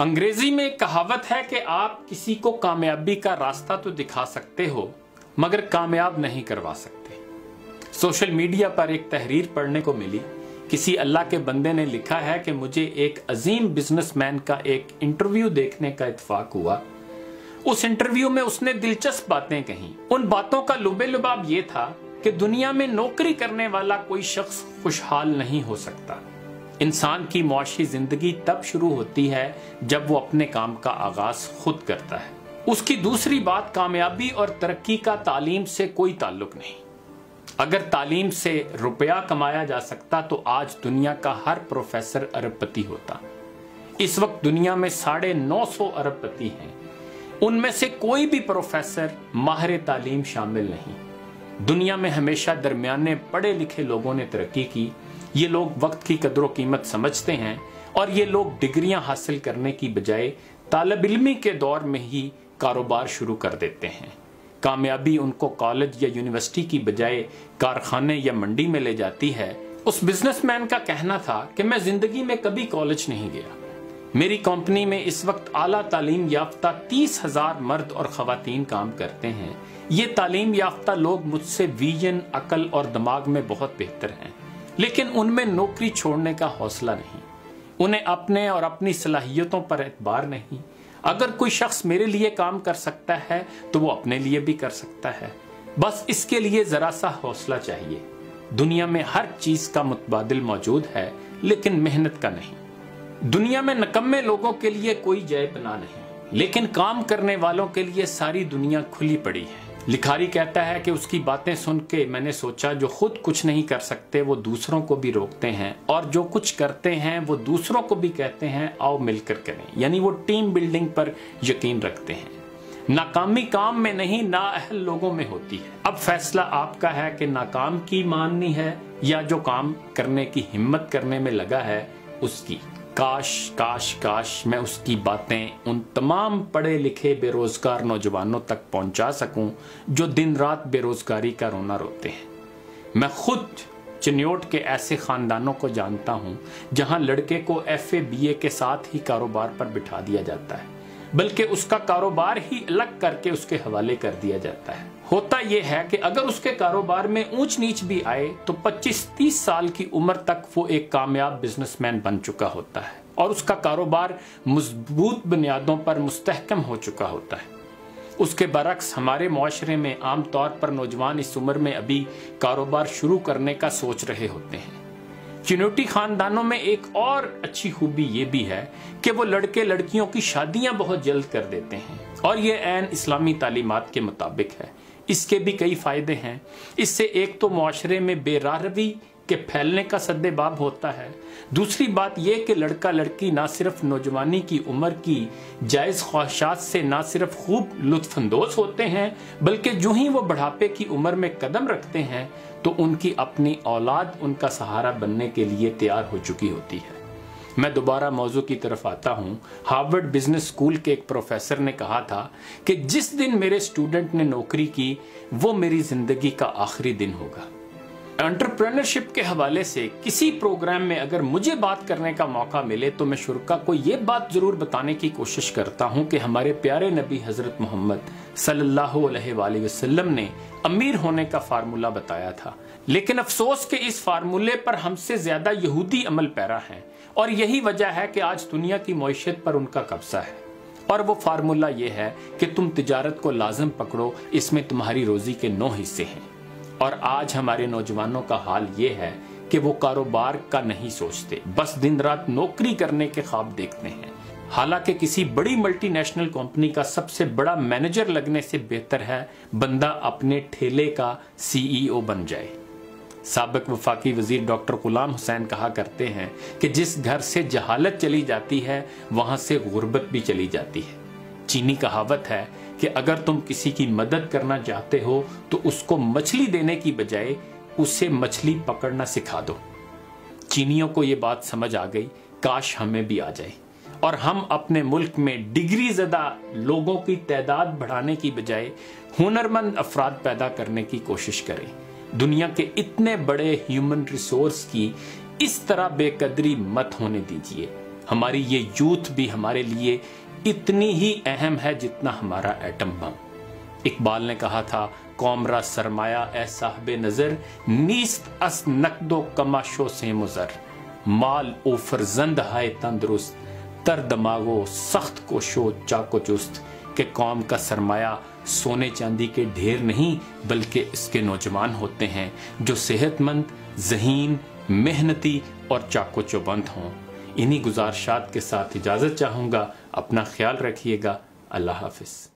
انگریزی میں ایک کہاوت ہے کہ آپ کسی کو کامیابی کا راستہ تو دکھا سکتے ہو مگر کامیاب نہیں کروا سکتے۔ سوشل میڈیا پر ایک تحریر پڑھنے کو ملی، کسی اللہ کے بندے نے لکھا ہے کہ مجھے ایک عظیم بزنس مین کا ایک انٹرویو دیکھنے کا اتفاق ہوا۔ اس انٹرویو میں اس نے دلچسپ باتیں کہیں۔ ان باتوں کا لب لباب یہ تھا کہ دنیا میں نوکری کرنے والا کوئی شخص خوشحال نہیں ہو سکتا۔ انسان کی معاشی زندگی تب شروع ہوتی ہے جب وہ اپنے کام کا آغاز خود کرتا ہے۔ اس کی دوسری بات، کامیابی اور ترقی کا تعلیم سے کوئی تعلق نہیں۔ اگر تعلیم سے روپیہ کمایا جا سکتا تو آج دنیا کا ہر پروفیسر ارب پتی ہوتا۔ اس وقت دنیا میں 950 ارب پتی ہیں، ان میں سے کوئی بھی پروفیسر ماہر تعلیم شامل نہیں۔ دنیا میں ہمیشہ درمیانے پڑھے لکھے لوگوں نے ترقی کی۔ یہ لوگ وقت کی قدر و قیمت سمجھتے ہیں اور یہ لوگ ڈگریاں حاصل کرنے کی بجائے طالب علمی کے دور میں ہی کاروبار شروع کر دیتے ہیں۔ کامیابی ان کو کالج یا یونیورسٹی کی بجائے کارخانے یا منڈی میں لے جاتی ہے۔ اس بزنس مین کا کہنا تھا کہ میں زندگی میں کبھی کالج نہیں گیا۔ میری کمپنی میں اس وقت اعلیٰ تعلیم یافتہ 30,000 مرد اور خواتین کام کرتے ہیں۔ یہ تعلیم یافتہ لوگ مجھ سے ویژن، عقل اور دماغ میں بہت بہتر ہیں، لیکن ان میں نوکری چھوڑنے کا حوصلہ نہیں۔ انہیں اپنے اور اپنی صلاحیتوں پر اعتبار نہیں۔ اگر کوئی شخص میرے لیے کام کر سکتا ہے تو وہ اپنے لیے بھی کر سکتا ہے، بس اس کے لیے ذرا سا حوصلہ چاہیے۔ دنیا میں ہر چیز کا متبادل موجود ہے لیکن محنت کا نہیں۔ دنیا میں نکمے لوگوں کے لیے کوئی جائے پناہ نہیں، لیکن کام کرنے والوں کے لیے ساری دنیا کھلی پڑی ہے۔ لکھاری کہتا ہے کہ اس کی باتیں سن کے میں نے سوچا، جو خود کچھ نہیں کر سکتے وہ دوسروں کو بھی روکتے ہیں، اور جو کچھ کرتے ہیں وہ دوسروں کو بھی کہتے ہیں آؤ مل کر کریں، یعنی وہ ٹیم بلڈنگ پر یقین رکھتے ہیں۔ ناکامی کام میں نہیں، نااہل لوگوں میں ہوتی ہے۔ اب فیصلہ آپ کا ہے کہ ناکام کی ماننی ہے یا جو کام کرنے کی ہمت کرنے میں لگا ہے اس کی۔ کاش کاش کاش میں اس کی باتیں ان تمام پڑھے لکھے بے روزگار نوجوانوں تک پہنچا سکوں جو دن رات بے روزگاری کا رونا روتے ہیں۔ میں خود چنیوٹ کے ایسے خاندانوں کو جانتا ہوں جہاں لڑکے کو FA BA کے ساتھ ہی کاروبار پر بٹھا دیا جاتا ہے، بلکہ اس کا کاروبار ہی الگ کر کے اس کے حوالے کر دیا جاتا ہے۔ ہوتا یہ ہے کہ اگر اس کے کاروبار میں اونچ نیچ بھی آئے تو 25-30 سال کی عمر تک وہ ایک کامیاب بزنس مین بن چکا ہوتا ہے اور اس کا کاروبار مضبوط بنیادوں پر مستحکم ہو چکا ہوتا ہے۔ اس کے برعکس ہمارے معاشرے میں عام طور پر نوجوان اس عمر میں ابھی کاروبار شروع کرنے کا سوچ رہے ہوتے ہیں۔ چنوٹی خاندانوں میں ایک اور اچھی خوبی یہ بھی ہے کہ وہ لڑکے لڑکیوں کی شادیاں بہت جلد کر دیتے ہیں، اور یہ عین اسلامی تعلیمات کے مطابق ہے۔ اس کے بھی کئی فائدے ہیں۔ اس سے ایک تو معاشرے میں بے راہروی کے پھیلنے کا سد باب ہوتا ہے۔ دوسری بات یہ کہ لڑکا لڑکی نہ صرف نوجوانی کی عمر کی جائز خواہشات سے نہ صرف خوب لطف اندوز ہوتے ہیں، بلکہ جو ہی وہ بڑھاپے کی عمر میں قدم رکھتے ہیں تو ان کی اپنی اولاد ان کا سہارا بننے کے لیے تیار ہو چکی ہوتی ہے۔ میں دوبارہ موضوع کی طرف آتا ہوں۔ ہارورڈ بزنس اسکول کے ایک پروفیسر نے کہا تھا کہ جس دن میرے اسٹوڈنٹ نے نوکری کی وہ میری زندگی کا آخری دن ہوگا۔ انٹرپرینرشپ کے حوالے سے کسی پروگرام میں اگر مجھے بات کرنے کا موقع ملے تو میں شرکا کو یہ بات ضرور بتانے کی کوشش کرتا ہوں کہ ہمارے پیارے نبی حضرت محمد صلی اللہ علیہ وآلہ وسلم نے امیر ہونے کا فارمولہ بتایا تھا، لیکن افسوس کہ اس فارمولے پر ہم سے زیادہ یہودی عمل پیرا ہیں، اور یہی وجہ ہے کہ آج دنیا کی معیشت پر ان کا قبضہ ہے۔ اور وہ فارمولہ یہ ہے کہ تم تجارت کو لازم پکڑو، اس میں تمہاری روزی کے 9 حصے ہیں۔ اور آج ہمارے نوجوانوں کا حال یہ ہے کہ وہ کاروبار کا نہیں سوچتے، بس دن رات نوکری کرنے کے خواب دیکھتے ہیں۔ حالانکہ کسی بڑی ملٹی نیشنل کمپنی کا سب سے بڑا مینیجر لگنے سے بہتر ہے بندہ اپنے ٹھیلے کا CEO بن جائے۔ سابق وفاقی وزیر ڈاکٹر غلام حسین کہا کرتے ہیں کہ جس گھر سے جہالت چلی جاتی ہے وہاں سے غربت بھی چلی جاتی ہے۔ چینی کہاوت ہے کہ اگر تم کسی کی مدد کرنا چاہتے ہو تو اس کو مچھلی دینے کی بجائے اسے مچھلی پکڑنا سکھا دو۔ چینیوں کو یہ بات سمجھ آ گئی، کاش ہمیں بھی آ جائے، اور ہم اپنے ملک میں ڈگری زدہ لوگوں کی تعداد بڑھانے کی بجائے ہنرمند افراد پیدا کرنے کی کوشش کریں۔ دنیا کے اتنے بڑے ہیومن ریسورس کی اس طرح بے قدری مت ہونے دیجیے۔ ہماری یہ یوتھ بھی ہمارے لیے اتنی ہی اہم ہے جتنا ہمارا ایٹم بم۔ اقبال نے کہا تھا، قوم را سرمایہ اے صاحب نظر، نیست اس نقد و کماشو سے مضر، مال او فرزند ہائے تندرست، تر دماغو سخت کوشو چاکو چست، کہ قوم کا سرمایہ سونے چاندی کے ڈھیر نہیں بلکہ اس کے نوجوان ہوتے ہیں جو صحت مند، ذہین، محنتی اور چاکو چوبند ہوں۔ انہی گزارشات کے ساتھ اجازت چاہوں گا، اپنا خیال رکھیے گا، اللہ حافظ۔